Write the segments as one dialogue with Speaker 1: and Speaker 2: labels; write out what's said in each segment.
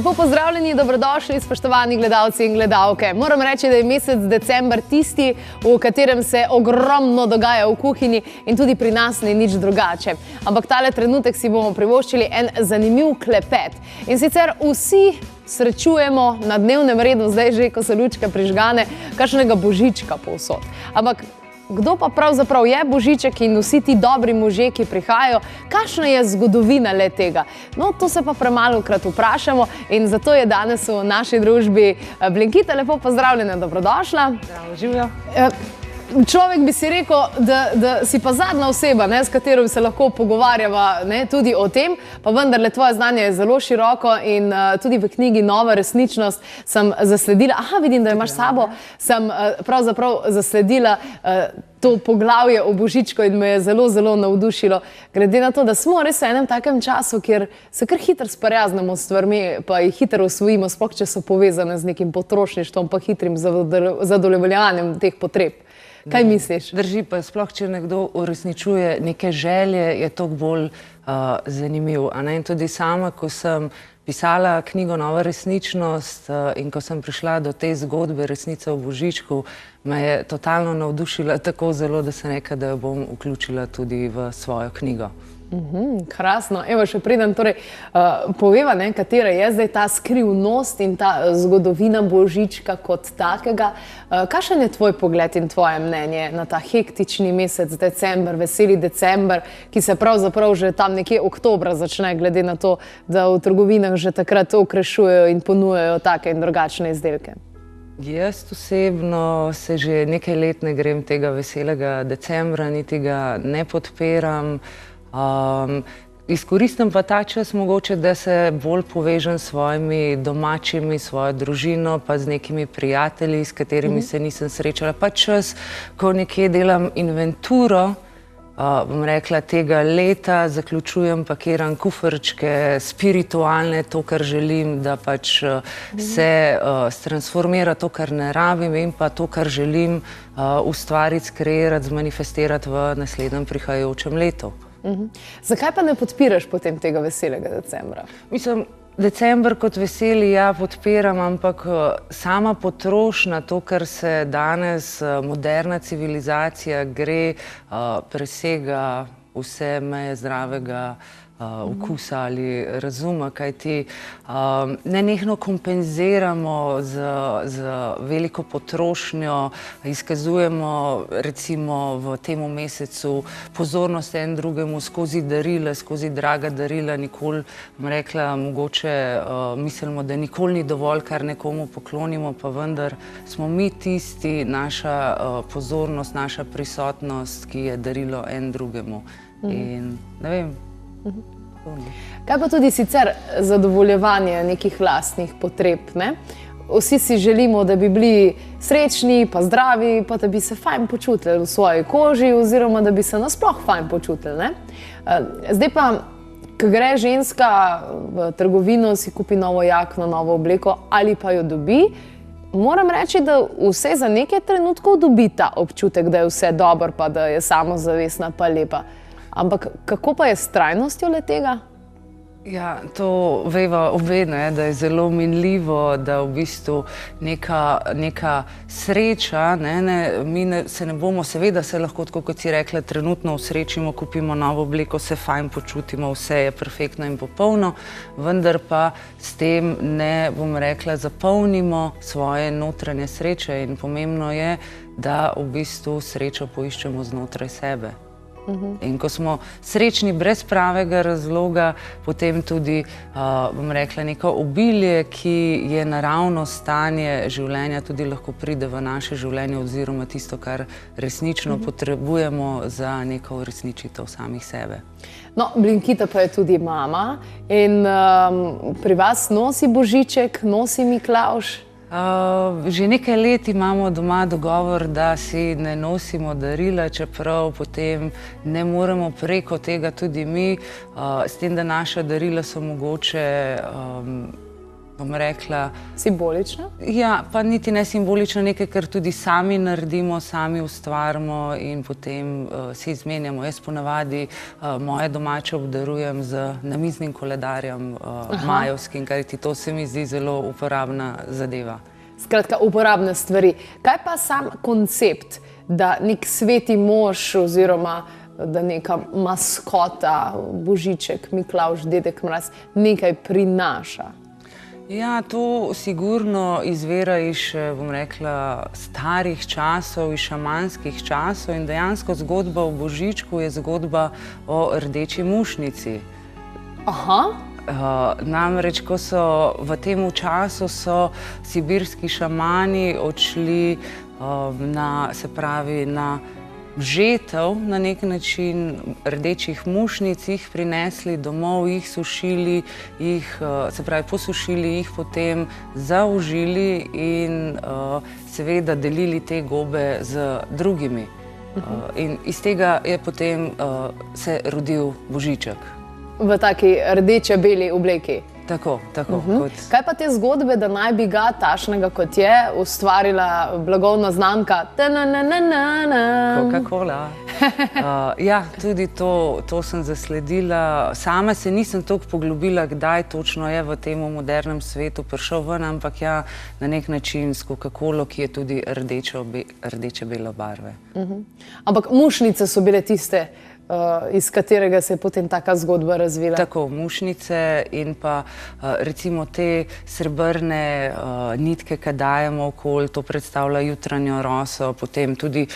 Speaker 1: Lepo pozdravljeni, dobrodošli, spoštovani gledalci in gledalke. Moram reči, da je mesec december tisti, v katerem se ogromno dogaja v kuhinji in tudi pri nas ni nič drugače. Ampak tale trenutek si bomo privoščili en zanimiv klepet. In sicer vsi srečujemo na dnevnem redu, zdaj že, ko so lučke prižgane, kakšnega božička povsod. Ampak kdo pa pravzaprav je božiček in vsi ti dobri možje, ki prihajajo, kakšna je zgodovina le tega? No, to se pa premalokrat vprašamo in zato je danes v naši družbi Blenkita. Lepo pozdravljena, dobrodošla.
Speaker 2: Zdravo, živjo.
Speaker 1: Človek bi si rekel, da si pa zadnja oseba, s katero se lahko pogovarjava tudi o tem, pa vendarle tvoje znanje je zelo široko in tudi v knjigi Nova resničnost sem zasledila, vidim, da imaš sabo, sem pravzaprav zasledila to poglavje o božičku in me je zelo, zelo navdušilo. Glede na to, da smo res v enem takem času, kjer se kar hitro sprijaznimo s stvarmi, pa jih hitro osvojimo, sploh če so povezane z nekim potrošništvom, pa hitrim zadovoljevanjem teh potreb. Kaj misliš?
Speaker 2: Drži, pa sploh, če nekdo uresničuje neke želje, je toliko bolj zanimiv. In tudi sama, ko sem pisala knjigo Nova resničnost in ko sem prišla do te zgodbe Resnica o božičku, me je totalno navdušila tako zelo, da sem rekla, da jo bom vključila tudi v svojo knjigo.
Speaker 1: Krasno. Evo, še preden poveva, katera je zdaj ta skrivnost in ta zgodovina božička kot takega. Kakšen je tvoj pogled in tvoje mnenje na ta hektični mesec december, veseli december, ki se pravzaprav že tam nekje oktobra začne, glede na to, da v trgovinah že takrat okrašujejo in ponujajo take in drugačne izdelke?
Speaker 2: Jaz osebno se že nekaj let ne grem tega veselega decembra, niti ga ne podpiram. Izkoristim pa ta čas mogoče, da se bolj povežem s svojimi domačimi, svojo družino, pa z nekimi prijatelji, s katerimi se nisem srečala. Pa čas, ko nekje delam inventuro, bom rekla, tega leta, zaključujem, pakiram kufrčke, spiritualne, to, kar želim, da pač se transformira to, kar ne rabim, in pa to, kar želim ustvariti, skreirati, zmanifestirati v naslednjem prihajajočem letu.
Speaker 1: Zakaj pa ne podpiraš potem tega veselega decembra?
Speaker 2: Mislim, december kot veseli, ja, podpiram, ampak sama potrošnja, to, kar se danes moderna civilizacija gre, presega vse meje zdravega okusa ali razuma, kajti nenehno kompenziramo z veliko potrošnjo, izkazujemo recimo v temu mesecu pozornost en drugemu skozi darila, skozi draga darila, nikoli, bom rekla, mogoče mislimo, da nikoli ni dovolj, kar nekomu poklonimo, pa vendar smo mi tisti, naša pozornost, naša prisotnost, ki je darilo en drugemu. In ne vem.
Speaker 1: Kaj pa tudi sicer zadovoljevanje nekih lastnih potreb, ne? Vsi si želimo, da bi bili srečni, pa zdravi, pa da bi se fajn počutili v svoji koži oziroma da bi se nasploh fajn počutili, ne? Zdaj pa, ko gre ženska v trgovino, si kupi novo jakno, novo obleko ali pa jo dobi, moram reči, da vse za nekaj trenutkov dobi ta občutek, da je vse dobro, pa da je samozavestna pa lepa. Ampak kako pa je s trajnostjo le tega?
Speaker 2: Ja, to veva obe, da je zelo minljivo, da v bistvu neka sreča, mi se ne bomo, seveda se lahko, tako kot si rekla, trenutno usrečimo, kupimo novo obleko, se fajn počutimo, vse je perfektno in popolno, vendar pa s tem ne, bom rekla, zapolnimo svoje notranje sreče in pomembno je, da v bistvu srečo poiščemo znotraj sebe. In ko smo srečni brez pravega razloga, potem tudi, bom rekla, neko obilje, ki je naravno stanje življenja, tudi lahko pride v naše življenje oziroma tisto, kar resnično potrebujemo za neko uresničitev samih sebe.
Speaker 1: No, Blenkita pa je tudi mama in pri vas nosi božiček, nosi Miklavž?
Speaker 2: Že nekaj let imamo doma dogovor, da si ne nosimo darila, čeprav potem ne moremo preko tega tudi mi, s tem, da naša darila so mogoče, bom rekla...
Speaker 1: Simbolično?
Speaker 2: Ja, pa niti ne simbolično, nekaj, kar tudi sami naredimo, sami ustvarimo in potem si izmenjamo. Jaz ponavadi moje domače obdarujem z namiznim koledarjem majevskim, kajti to se mi zdi zelo uporabna zadeva.
Speaker 1: Skratka, uporabne stvari. Kaj pa sam koncept, da nek sveti mož oziroma da neka maskota, Božiček, Miklavž, Dedek Mraz, nekaj prinaša?
Speaker 2: Ja, to sigurno izvira iz, bom rekla, starih časov, iz šamanskih časov in dejansko zgodba o Božičku je zgodba o rdeči mušnici.
Speaker 1: Aha.
Speaker 2: Namreč, ko so v tem času so sibirski šamani odšli na žetev na nek način rdečih mušnic, jih prinesli domov, jih sušili, se pravi posušili, jih potem zaužili in seveda delili te gobe z drugimi. In iz tega je potem se rodil Božiček.
Speaker 1: V taki rdeče-beli obleki.
Speaker 2: Tako.
Speaker 1: Kaj pa te zgodbe, da naj bi ga, takšnega kot je, ustvarila blagovna znamka
Speaker 2: Coca-Cola. Ja, tudi to sem zasledila. Sama se nisem toliko poglobila, kdaj točno je v tem modernem svetu prišel ven, ampak ja, na nek način s Coca-Colo, ki je tudi rdeče-belo barve.
Speaker 1: Ampak mušnice so bile tiste, iz katerega se je potem taka zgodba razvila.
Speaker 2: Tako, mušnice in pa recimo te srebrne nitke, ki dajemo okoli, to predstavlja jutranjo roso, potem tudi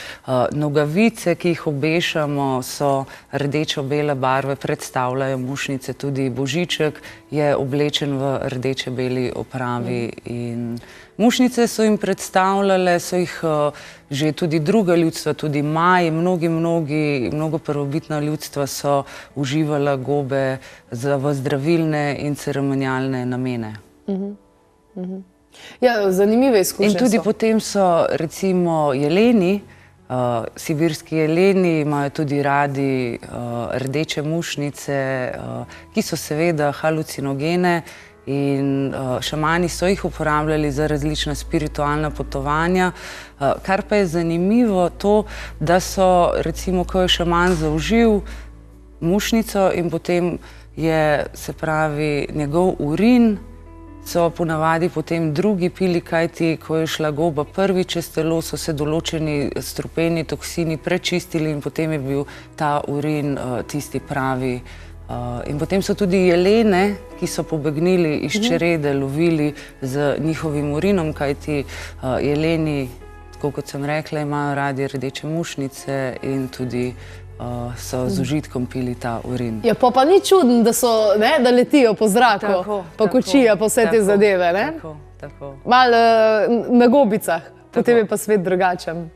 Speaker 2: nogavice, ki jih obešamo, so rdečo-bele barve, predstavljajo mušnice, tudi Božiček je oblečen v rdeče-beli opravi in mušnice so jim predstavljale, so jih že tudi druga ljudstva, tudi Maji, mnogo prvobitna ljudstva so uživala gobe v zdravilne in ceremonialne namene.
Speaker 1: Ja, zanimive izkušnje so.
Speaker 2: In tudi potem so recimo jeleni, sibirski jeleni imajo tudi radi rdeče mušnice, ki so seveda halucinogene, in šamani so jih uporabljali za različna spiritualna potovanja. Kar pa je zanimivo to, da so recimo, ko je šaman zaužil mušnico in potem je, se pravi, njegov urin, so ponavadi potem drugi pili, kajti ko je šla goba prvi čez telo, so se določeni strupeni toksini prečistili in potem je bil ta urin tisti pravi. In potem so tudi jelene, ki so pobegnili iz črede, lovili z njihovim urinom, kajti jeleni, tako kot sem rekla, imajo radi rdeče mušnice in tudi so z užitkom pili ta urin.
Speaker 1: Ja, pa ni čudno, da letijo po zraku, pa kočijo po vse te zadeve, ne?
Speaker 2: Tako.
Speaker 1: Malo na gobicah, potem je pa svet drugačen.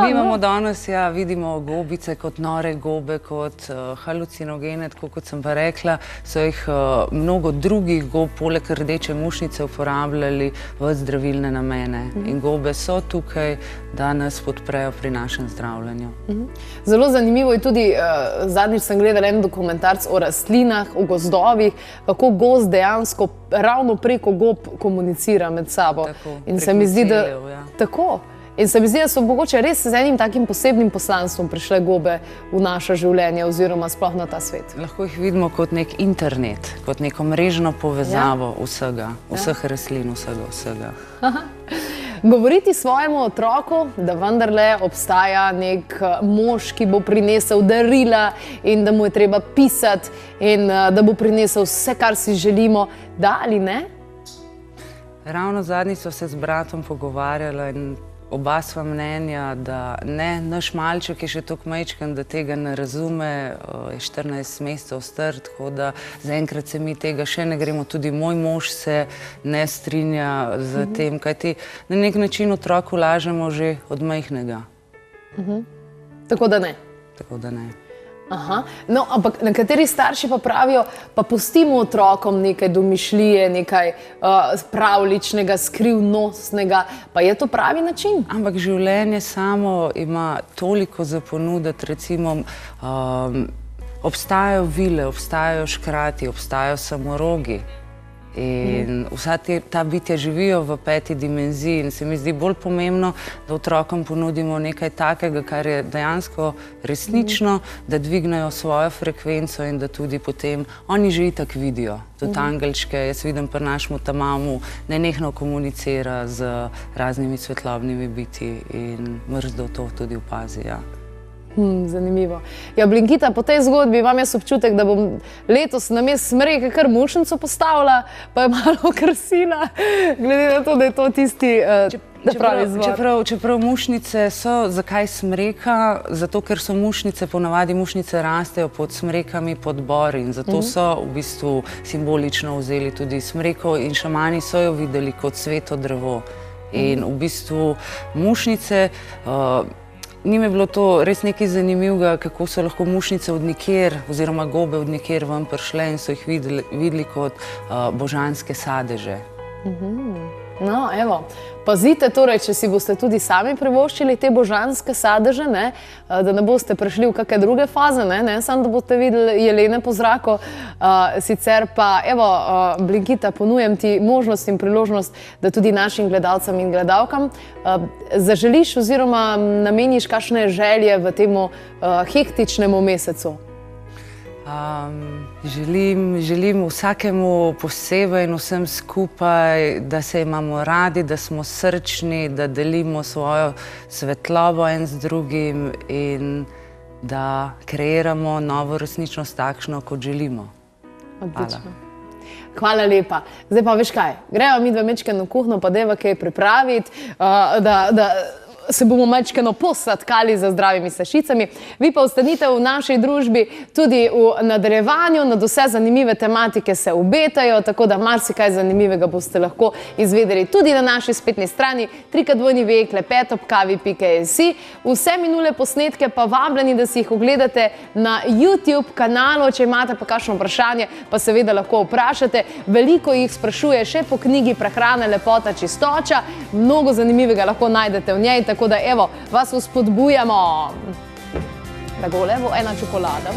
Speaker 2: Mi imamo danes, ja, vidimo gobice kot nore gobe, kot halucinogene, tako kot sem pa rekla, so jih mnogo drugih gob, poleg rdeče mušnice, uporabljali v zdravilne namene. In gobe so tukaj, da nas podprejo pri našem zdravljenju.
Speaker 1: Zelo zanimivo je tudi, zadnjič sem gledala en dokumentarc o rastlinah, o gozdovih, kako gozd dejansko ravno preko gob komunicira med sabo.
Speaker 2: Tako,
Speaker 1: preko ciljev, ja. Tako. In se mi zdi, da so mogoče res z enim takim posebnim poslanstvom prišle gobe v naše življenje oziroma sploh na ta svet.
Speaker 2: Lahko jih vidimo kot nek internet, kot neko mrežno povezavo vsega, vseh rastlin, vsega.
Speaker 1: Govoriti svojemu otroku, da vendarle obstaja nek mož, ki bo prinesel darila in da mu je treba pisati in da bo prinesel vse, kar si želimo, da ali ne?
Speaker 2: Ravno zadnjič sva se z bratom pogovarjala in oba sva mnenja, da ne, naš malček je še toliko majčken, da tega ne razume, je 14 mesecev star, tako da zaenkrat se mi tega še ne gremo, tudi moj mož se ne strinja z tem, kajti na nek način otroku lažemo že od majhnega.
Speaker 1: Tako da ne?
Speaker 2: Tako da ne.
Speaker 1: Aha, no, ampak nekateri starši pa pravijo, pa pustimo otrokom nekaj domišljije, nekaj pravličnega, skrivnostnega, pa je to pravi način?
Speaker 2: Ampak življenje samo ima toliko za ponuditi, recimo obstajajo vile, obstajajo škrati, obstajajo samorogi In vsa ta bitja živijo v 5. dimenziji in se mi zdi bolj pomembno, da otrokom ponudimo nekaj takega, kar je dejansko resnično, da dvignejo svojo frekvenco in da tudi potem oni že itak vidijo. Tudi angelčke, jaz vidim pri našemu tamamu, nenehno komunicira z raznimi svetlobnimi biti in mrzdo to tudi opazi, ja.
Speaker 1: Zanimivo. Ja, Blinkita, po tej zgodbi imam jaz občutek, da bom letos namesto smreke kar mušnico postavila, pa je malo krasila, glede na to, da je to tisti pravi izvor.
Speaker 2: Čeprav mušnice so, zakaj smreka? Zato, ker so mušnice, ponavadi mušnice rastejo pod smrekami, pod bori in zato so v bistvu simbolično vzeli tudi smreko in šamani so jo videli kot sveto drevo. In v bistvu mušnice, njim je bilo to res nekaj zanimivega, kako so lahko mušnice od nikjer oziroma gobe od nikjer ven prišle in so jih videli kot božanske sadeže.
Speaker 1: No, evo, pazite torej, če si boste tudi sami privoščili te božanske sadeže, da ne boste prišli v kakšne druge faze, ne samo da boste videli jelene po zraku. Sicer pa, evo, Blinkita, ponujem ti možnost in priložnost, da tudi našim gledalcem in gledalkam zaželiš oziroma nameniš kakšne želje v temu hektičnemu mesecu.
Speaker 2: Želim vsakemu posebej in vsem skupaj, da se imamo radi, da smo srčni, da delimo svojo svetlobo en z drugim in da kreiramo novo resničnost takšno, kot želimo.
Speaker 1: Odlično. Hvala lepa. Zdaj pa veš kaj, greva midva majčkeno v kuhno, pa deva kaj pripraviti, da se bomo majčkeno posadkali za zdravimi sašicami. Vi pa ostanite v naši družbi tudi v nadaljevanju, nad vse zanimive tematike se obetajo, tako da marsikaj zanimivega boste lahko izvedeli tudi na naši spletni strani www.klepetobkavi.si. Vse minule posnetke pa vabljeni, da si jih ogledate na YouTube kanalu, če imate pa kakšno vprašanje, pa seveda lahko vprašate. Veliko jih sprašuje še po knjigi Prehrana, lepota, čistoča. Mnogo zanimivega lahko najdete v njej, tako da evo, vas vzpodbujamo. Da gole bo ena čokolada.